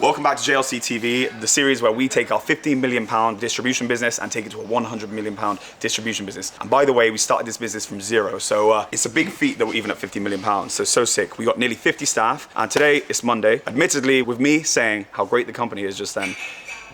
Welcome back to JLC TV, the series where we take our £15 million distribution business and take it to a £100 million distribution business. And by the way, we started this business from zero, so it's a big feat that we're even at £15 million, so sick. We got nearly 50 staff, and today it's Monday. Admittedly, with me saying how great the company is just then,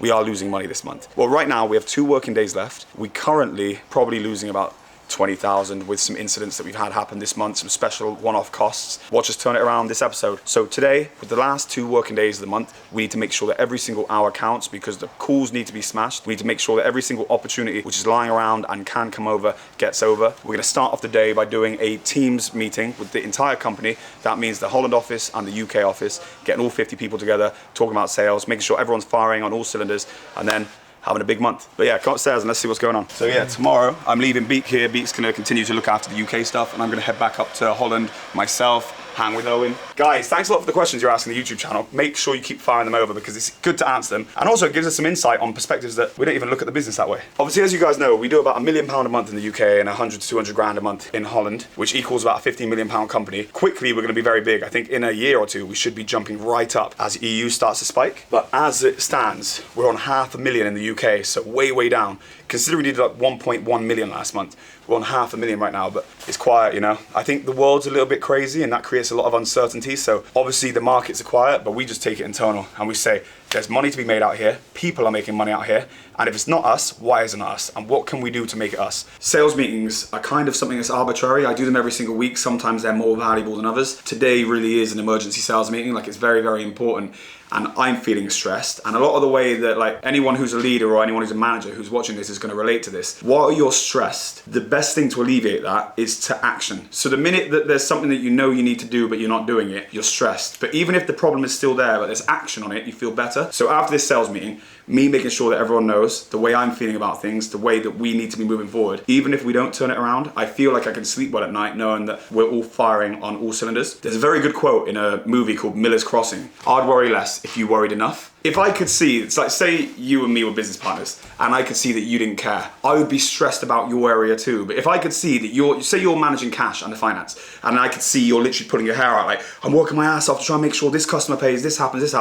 we are losing money this month. Well, right now we have 2 working days left. We currently probably losing about 20,000 with some incidents that we've had happen this month, some special one-off costs. Watch us turn it around this episode. So today, with the last 2 working days of the month, we need to make sure that every single hour counts because the calls need to be smashed. We need to make sure that every single opportunity which is lying around and can come over gets over. We're going to start off the day by doing a Teams meeting with the entire company. That means the Holland office and the UK office, getting all 50 people together, talking about sales, making sure everyone's firing on all cylinders, and then having a big month. But yeah, come upstairs and let's see what's going on. So yeah, tomorrow I'm leaving Beak here. Beak's gonna continue to look after the UK stuff, and I'm gonna head back up to Holland myself, hang with Owen. Guys, thanks a lot for the questions you're asking the YouTube channel. Make sure you keep firing them over because it's good to answer them. And also it gives us some insight on perspectives that we don't even look at the business that way. Obviously, as you guys know, we do about £1 million a month in the UK and 100 to 200 grand a month in Holland, which equals about a £15 million company. Quickly, we're gonna be very big. I think in a year or two, we should be jumping right up as EU starts to spike. But as it stands, we're on $500,000 in the UK, so way down. Considering we did like 1.1 million last month, we're on $500,000 right now, but it's quiet, you know. I think the world's a little bit crazy and that creates a lot of uncertainty. So obviously the markets are quiet, but we just take it internal and we say, there's money to be made out here, people are making money out here, and if it's not us, why isn't it us? And what can we do to make it us? Sales meetings are kind of something that's arbitrary. I do them every single week. Sometimes they're more valuable than others. Today really is an emergency sales meeting, like it's very important. And I'm feeling stressed. And a lot of the way that like anyone who's a leader or anyone who's a manager who's watching this is gonna relate to this. While you're stressed, the best thing to alleviate that is to action. So the minute that there's something that you know you need to do, but you're not doing it, you're stressed. But even if the problem is still there, but there's action on it, you feel better. So after this sales meeting, me making sure that everyone knows the way I'm feeling about things, the way that we need to be moving forward. Even if we don't turn it around, I feel like I can sleep well at night knowing that we're all firing on all cylinders. There's a very good quote in a movie called Miller's Crossing. I'd worry less if you worried enough. If I could see, it's like say you and me were business partners and I could see that you didn't care, I would be stressed about your area too. But if I could see that say you're managing cash and the finance and I could see you're literally putting your hair out like, I'm working my ass off to try and make sure this customer pays, this happens,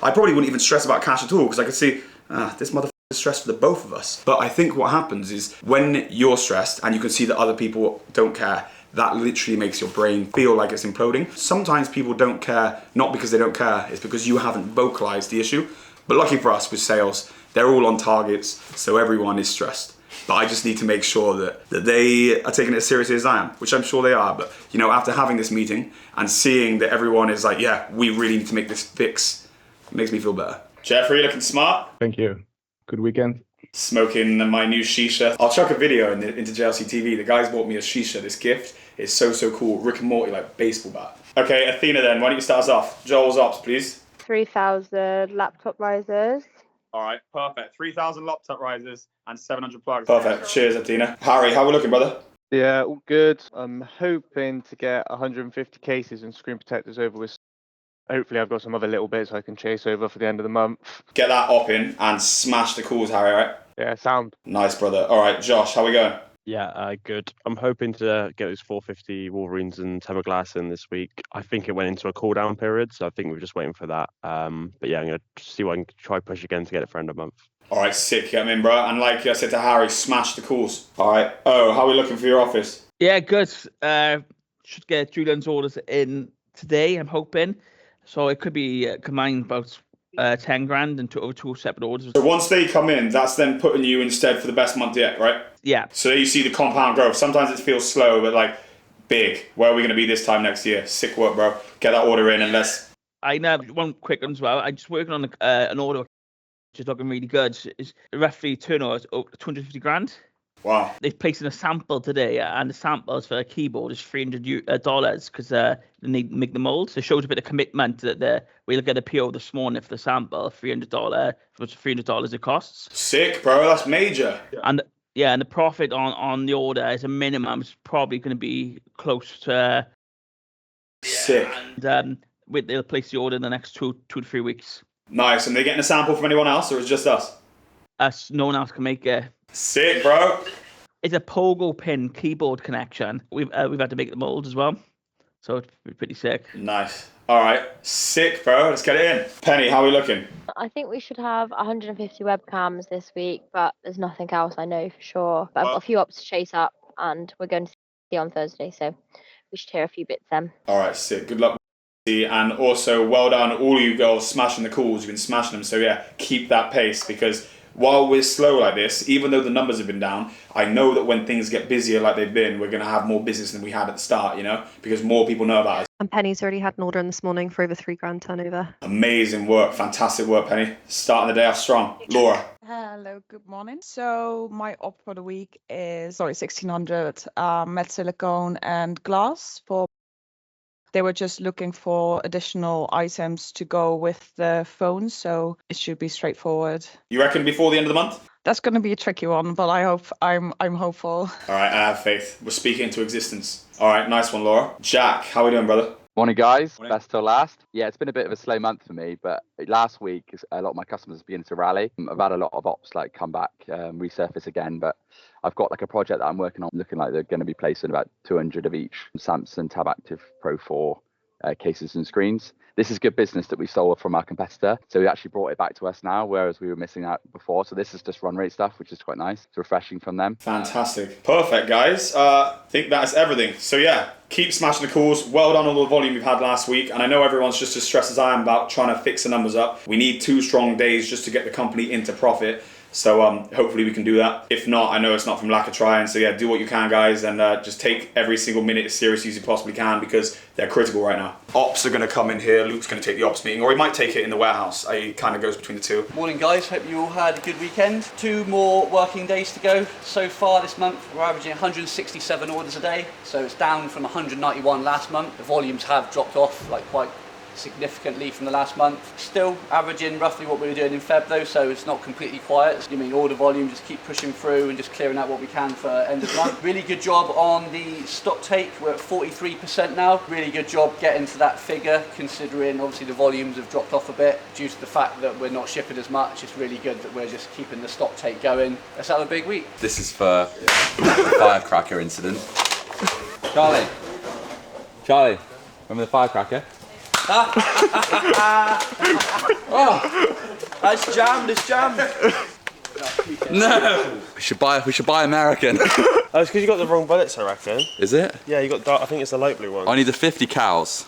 I probably wouldn't even stress about cash at all because I could see, this motherfucker is stressed for the both of us. But I think what happens is when you're stressed and you can see that other people don't care, that literally makes your brain feel like it's imploding. Sometimes people don't care, not because they don't care, it's because you haven't vocalized the issue. But lucky for us with sales, they're all on targets, so everyone is stressed. But I just need to make sure that they are taking it as seriously as I am, which I'm sure they are. But you know, after having this meeting and seeing that everyone is like, yeah, we really need to make this fix, it makes me feel better. Jeffrey, looking smart. Thank you. Good weekend. Smoking my new shisha. I'll chuck a video into JLC TV. The guys bought me a shisha, this gift. It's so cool. Rick and Morty, like baseball bat. Okay, Athena then, why don't you start us off? Joel's ops, please. 3,000 laptop risers. All right, perfect. 3,000 laptop risers and 700 plugs. Perfect. Cheers, Athena. Harry, how we looking, brother? Yeah, all good. I'm hoping to get 150 cases and screen protectors over with. Hopefully I've got some other little bits I can chase over for the end of the month. Get that op in and smash the calls, Harry, all right? Yeah, sound. Nice, brother. All right, Josh, how we going? Yeah, good. I'm hoping to get those 450 Wolverines and Glass in this week. I think it went into a cool down period, so I think we're just waiting for that. But yeah, I'm going to see what I can try push again to get it for end of month. All right, sick. Get them in, bro. And like I said to Harry, smash the calls. All right. Oh, how are we looking for your office? Yeah, good. Should get Julian's orders in today, I'm hoping. So it could be combined about 10 grand into over 2 separate orders. So once they come in, that's then putting you instead for the best month yet, right? Yeah. So you see the compound growth. Sometimes it feels slow, but like big. Where are we going to be this time next year? Sick work, bro. Get that order in and let's... I know one quick one as well. I'm just working on an order which is looking really good. It's roughly turnover over 250 grand. Wow. They've placed in a sample today, and the samples for a keyboard is $300 because they need to make the mold. So it shows a bit of commitment that we'll get a PO this morning for the sample, $300, which $300 it costs. Sick, bro. That's major. And the profit on the order as a minimum is probably going to be close to. Sick. And they'll place the order in the next two to 3 weeks. Nice. And they getting a sample from anyone else, or is it just us? Us. No one else can make it. Sick, bro. It's a pogo pin keyboard connection. We've had to make the mold as well, so it's pretty sick. Nice. All right, sick, bro. Let's get it in. Penny, how are we looking? I think we should have 150 webcams this week, but there's nothing else I know for sure. But I've got a few ops to chase up, and we're going to see on Thursday, so we should hear a few bits then. All right, sick. Good luck. And also, well done, all of you girls smashing the calls. You've been smashing them. So yeah, keep that pace, because while we're slow like this, even though the numbers have been down, I know that when things get busier like they've been, we're going to have more business than we had at the start, you know, because more people know about us. And Penny's already had an order in this morning for over $3,000 turnover. Amazing work. Fantastic work, Penny. Starting the day off strong. Laura. Hello, good morning. So my op for the week is 1600 met silicone and glass for. They were just looking for additional items to go with the phones, so it should be straightforward. You reckon before the end of the month? That's going to be a tricky one, but I'm hopeful. All right, I have faith. We're speaking into existence. All right, nice one, Laura. Jack, how are we doing, brother? Morning, guys. Morning. Best till last. Yeah, it's been a bit of a slow month for me, but last week a lot of my customers began to rally. I've had a lot of ops like come back, resurface again, but I've got like a project that I'm working on, looking like they're going to be placing about 200 of each Samsung Tab Active Pro 4 cases and screens. This is good business that we sold from our competitor, so we actually brought it back to us now, whereas we were missing out before. So this is just run rate stuff, which is quite nice. It's refreshing from them. Fantastic. Perfect, guys. I think that's everything. So yeah, keep smashing the calls. Well done on all the volume we've had last week. And I know everyone's just as stressed as I am about trying to fix the numbers up. We need 2 strong days just to get the company into profit. So hopefully we can do that. If not, I know it's not from lack of trying. So yeah, do what you can, guys, and just take every single minute as seriously as you possibly can, because they're critical right now. Ops are going to come in here. Luke's going to take the ops meeting, or he might take it in the warehouse. He kind of goes between the two. Morning, guys. Hope you all had a good weekend. 2 more working days to go. So far this month, we're averaging 167 orders a day. So it's down from 191 last month. The volumes have dropped off like quite significantly from the last month. Still averaging roughly what we were doing in Feb though, so it's not completely quiet. I mean, order volume, just keep pushing through and just clearing out what we can for end of month. Really good job on the stock take. We're at 43% now. Really good job getting to that figure, considering obviously the volumes have dropped off a bit due to the fact that we're not shipping as much. It's really good that we're just keeping the stock take going. Let's have a big week. This is for the firecracker incident. Charlie, remember the firecracker? Oh, that's jammed, it's jammed. No! We should buy American. Oh, it's because you got the wrong bullets, I reckon. Is it? Yeah, you got dark, I think it's the light blue one. I need the 50 cows.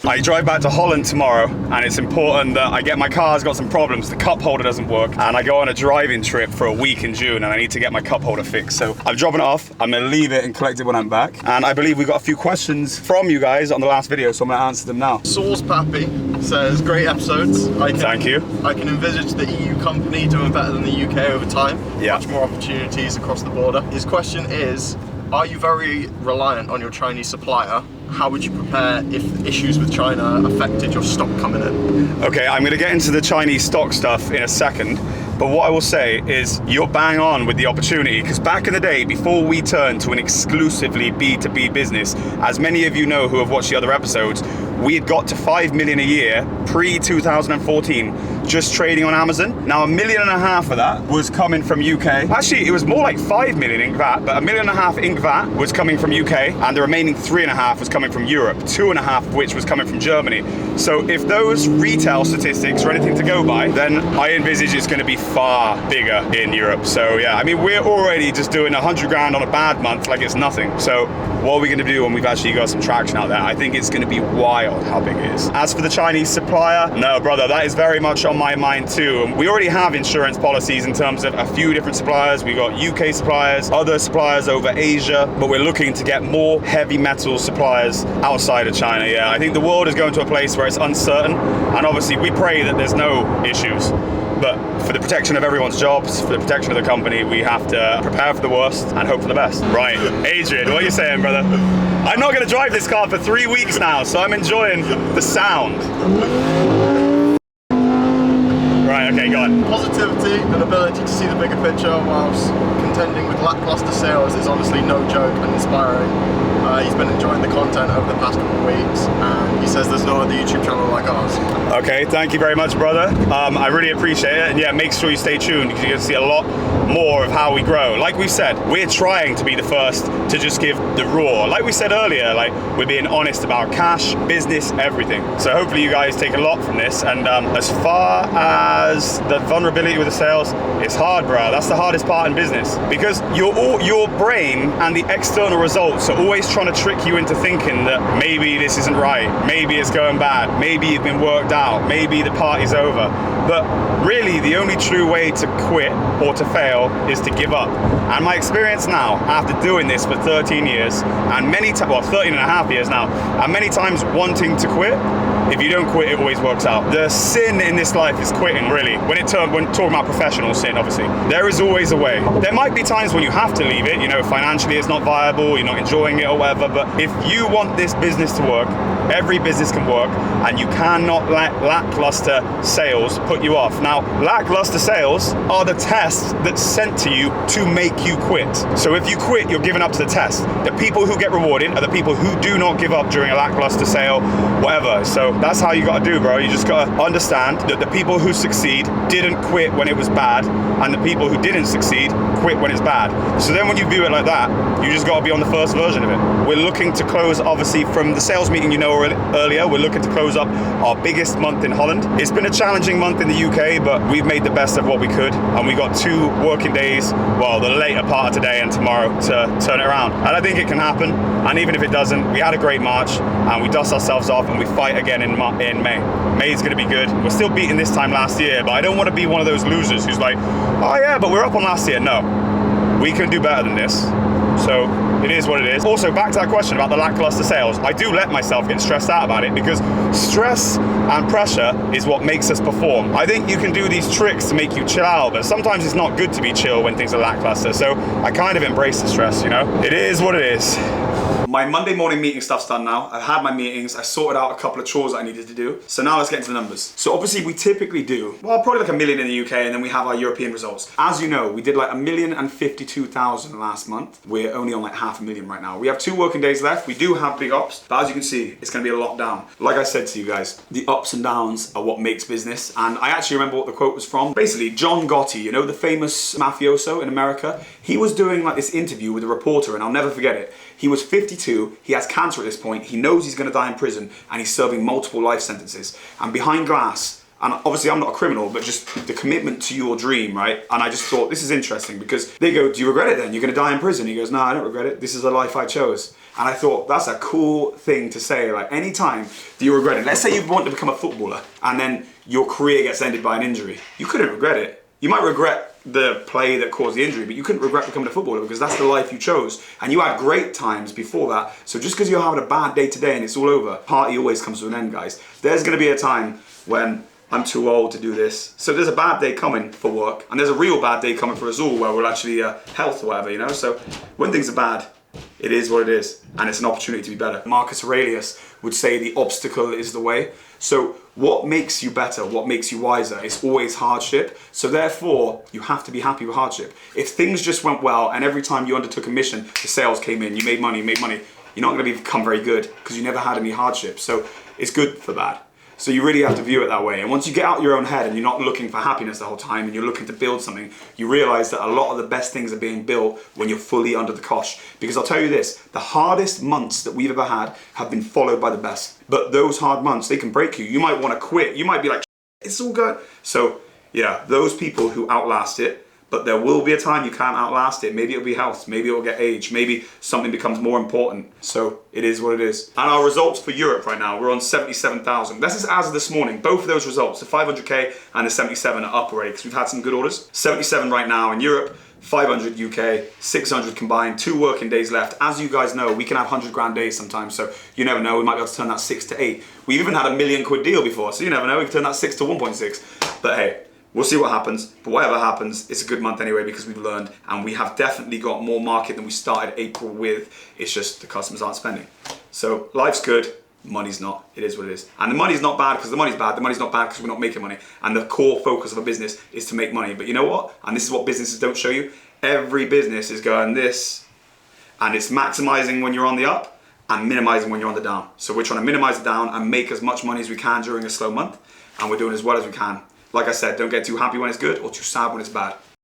I drive back to Holland tomorrow, and it's important that I get my car's got some problems. The cup holder doesn't work, and I go on a driving trip for a week in June, and I need to get my cup holder fixed. So I'm dropping it off. I'm gonna leave it and collect it when I'm back. And I believe we got a few questions from you guys on the last video, so I'm gonna answer them now. Sauce Pappy says, great episodes. Thank you. I can envisage the EU company doing better than the UK over time. Yeah. Much more opportunities across the border. His question is, are you very reliant on your Chinese supplier? How would you prepare if issues with China affected your stock coming in? Okay, I'm gonna get into the Chinese stock stuff in a second. But what I will say is you're bang on with the opportunity, because back in the day, before we turned to an exclusively B2B business, as many of you know who have watched the other episodes, we had got to 5 million a year pre-2014 just trading on Amazon. Now, 1.5 million of that was coming from UK. Actually, it was more like 5 million in VAT, but 1.5 million in VAT was coming from UK, and the remaining 3.5 was coming from Europe, 2.5 of which was coming from Germany. So if those retail statistics are anything to go by, then I envisage it's going to be far bigger in Europe. So yeah, I mean, we're already just doing 100 grand on a bad month like it's nothing. So what are we going to do when we've actually got some traction out there? I think it's going to be wild how big it is. As for the Chinese supplier, no, brother, that is very much on my mind too. We already have insurance policies in terms of a few different suppliers. We got UK suppliers, other suppliers over Asia, but we're looking to get more heavy metal suppliers outside of China. Yeah, I think the world is going to a place where it's uncertain, and obviously we pray that there's no issues. But for the protection of everyone's jobs, for the protection of the company, we have to prepare for the worst and hope for the best. Right, Adrian, what are you saying, brother? I'm not going to drive this car for 3 weeks now, so I'm enjoying the sound. Right, okay, go on. Positivity and ability to see the bigger picture whilst contending with lackluster sales is honestly no joke and inspiring. He's been enjoying the content over the past couple of weeks, and he says there's no other YouTube channel like ours. Okay, thank you very much, brother. I really appreciate it, and yeah, make sure you stay tuned because you're gonna see a lot more of how we grow. Like we said, we're trying to be the first to just give the raw. Like we said earlier, like we're being honest about cash, business, everything. So hopefully you guys take a lot from this. And as far as the vulnerability with the sales, it's hard, bro. That's the hardest part in business because your brain and the external results are always trying to trick you into thinking that maybe this isn't right, maybe it's going bad, maybe you've been worked out, maybe the party's over. But really, the only true way to quit or to fail is to give up. And my experience now, after doing this for 13 years, and many times, well, 13 and a half years now, and many times wanting to quit, if you don't quit, it always works out. The sin in this life is quitting, really. When talking about professional sin, obviously, there is always a way. There might be times when you have to leave it, you know, financially it's not viable, you're not enjoying it or whatever, but if you want this business to work, every business can work, and you cannot let lackluster sales put you off. Now, lackluster sales are the tests that's sent to you to make you quit. So if you quit, you're giving up to the test. The people who get rewarded are the people who do not give up during a lackluster sale, whatever. So that's how you gotta do, bro. You just gotta understand that the people who succeed didn't quit when it was bad, and the people who didn't succeed quit when it's bad. So then when you view it like that, you just gotta be on the first version of it. We're looking to close, obviously, from the sales meeting you know earlier, we're looking to close up our biggest month in Holland. It's been a challenging month in the UK, but we've made the best of what we could, and we got 2 working days, well, the later part of today and tomorrow, to turn it around. And I think it can happen, and even if it doesn't, we had a great March, and we dust ourselves off, and we fight again in May. May's gonna be good. We're still beating this time last year, but I don't want to be one of those losers who's like, oh yeah, but we're up on last year. No, we can do better than this. So it is what it is. Also, back to that question about the lackluster sales, I do let myself get stressed out about it because stress and pressure is what makes us perform. I think you can do these tricks to make you chill out, but sometimes it's not good to be chill when things are lackluster. So I kind of embrace the stress, you know? It is what it is. My Monday morning meeting stuff's done now. I've had my meetings, I sorted out a couple of chores that I needed to do. So now let's get into the numbers. So obviously we typically do, well, probably like 1 million in the UK, and then we have our European results. As you know, we did like 1,052,000 last month. We're only on like 500,000 right now. We have 2 working days left. We do have big ups, but as you can see, it's gonna be a lot down. Like I said to you guys, the ups and downs are what makes business. And I actually remember what the quote was from. Basically, John Gotti, you know, the famous mafioso in America, he was doing like this interview with a reporter, and I'll never forget it. He was 52, he has cancer at this point, he knows he's gonna die in prison, and he's serving multiple life sentences. And behind glass, and obviously I'm not a criminal, but just the commitment to your dream, right? And I just thought, this is interesting, because they go, do you regret it then? You're gonna die in prison? He goes, no, I don't regret it. This is the life I chose. And I thought, that's a cool thing to say, like anytime do you regret it? Let's say you want to become a footballer, and then your career gets ended by an injury. You couldn't regret it. You might regret the play that caused the injury, but you couldn't regret becoming a footballer because that's the life you chose. And you had great times before that. So just because you're having a bad day today and it's all over, party always comes to an end, guys. There's gonna be a time when I'm too old to do this. So there's a bad day coming for work, and there's a real bad day coming for us all where we'll actually, health or whatever, you know? So when things are bad, it is what it is, and it's an opportunity to be better. Marcus Aurelius would say the obstacle is the way. So what makes you better, what makes you wiser, is always hardship. So therefore, you have to be happy with hardship. If things just went well, and every time you undertook a mission, the sales came in, you made money, you're not gonna become very good because you never had any hardship. So it's good for bad. So you really have to view it that way. And once you get out your own head and you're not looking for happiness the whole time and you're looking to build something, you realize that a lot of the best things are being built when you're fully under the cosh. Because I'll tell you this, the hardest months that we've ever had have been followed by the best. But those hard months, they can break you. You might want to quit. You might be like, it's all good. So yeah, those people who outlast it, but there will be a time you can't outlast it. Maybe it'll be health, maybe it'll get age, maybe something becomes more important. So it is what it is. And our results for Europe right now, we're on 77,000. This is as of this morning. Both of those results, the 500K and the 77 are up already because we've had some good orders. 77 right now in Europe, 500 UK, 600 combined, 2 working days left. As you guys know, we can have 100 grand days sometimes, so you never know, we might be able to turn that 6 to 8. We've even had a £1 million deal before, so you never know, we can turn that 6 to 1.6. But hey, we'll see what happens, but whatever happens, it's a good month anyway because we've learned, and we have definitely got more market than we started April with. It's just the customers aren't spending. So life's good, money's not. It is what it is. And the money's not bad because the money's bad. The money's not bad because we're not making money. And the core focus of a business is to make money. But you know what? And this is what businesses don't show you. Every business is going this, And it's maximizing when you're on the up and minimizing when you're on the down. So we're trying to minimize the down and make as much money as we can during a slow month, and we're doing as well as we can. Like I said, don't get too happy when it's good or too sad when it's bad.